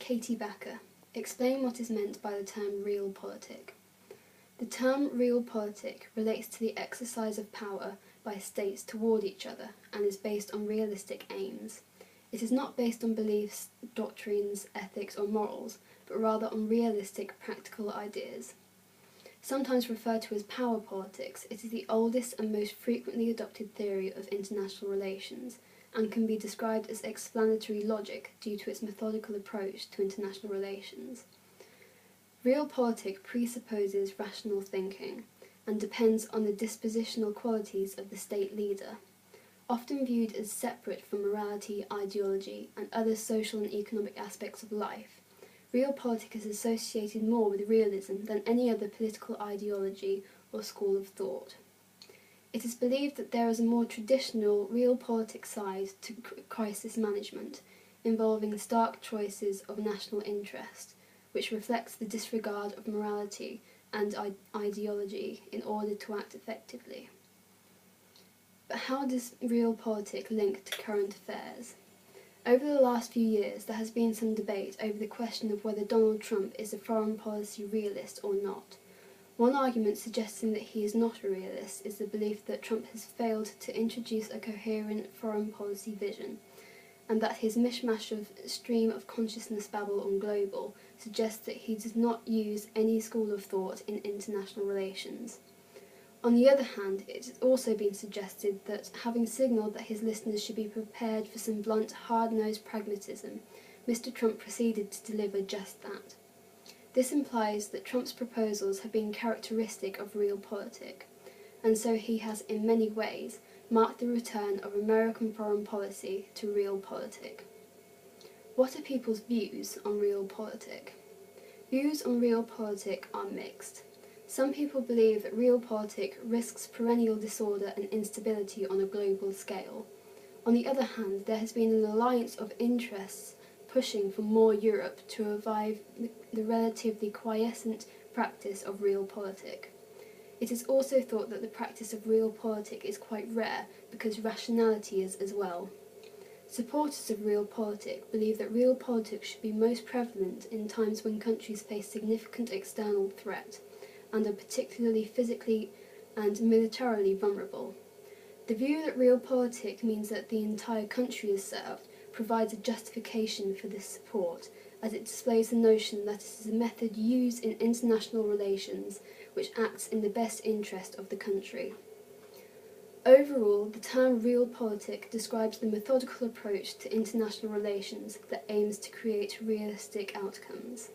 Katie Becker. Explain what is meant by the term realpolitik. The term realpolitik relates to the exercise of power by states toward each other and is based on realistic aims. It is not based on beliefs, doctrines, ethics or morals, but rather on realistic, practical ideas. Sometimes referred to as power politics, it is the oldest and most frequently adopted theory of international relations, and can be described as explanatory logic due to its methodical approach to international relations. Realpolitik presupposes rational thinking, and depends on the dispositional qualities of the state leader. Often viewed as separate from morality, ideology, and other social and economic aspects of life, realpolitik is associated more with realism than any other political ideology or school of thought. It is believed that there is a more traditional realpolitik side to crisis management, involving stark choices of national interest, which reflects the disregard of morality and ideology in order to act effectively. But how does realpolitik link to current affairs? Over the last few years, there has been some debate over the question of whether Donald Trump is a foreign policy realist or not. One argument suggesting that he is not a realist is the belief that Trump has failed to introduce a coherent foreign policy vision, and that his mishmash of stream of consciousness babble on global suggests that he does not use any school of thought in international relations. On the other hand, it has also been suggested that, having signalled that his listeners should be prepared for some blunt, hard-nosed pragmatism, Mr. Trump proceeded to deliver just that. This implies that Trump's proposals have been characteristic of realpolitik, and so he has in many ways marked the return of American foreign policy to realpolitik. What are people's views on realpolitik? Views on realpolitik are mixed. Some people believe that realpolitik risks perennial disorder and instability on a global scale. On the other hand, there has been an alliance of interests pushing for more Europe to revive the relatively quiescent practice of realpolitik. It is also thought that the practice of realpolitik is quite rare because rationality is as well. Supporters of realpolitik believe that realpolitik should be most prevalent in times when countries face significant external threat and are particularly physically and militarily vulnerable. The view that realpolitik means that the entire country is served provides a justification for this support, as it displays the notion that it is a method used in international relations which acts in the best interest of the country. Overall, the term realpolitik describes the methodical approach to international relations that aims to create realistic outcomes.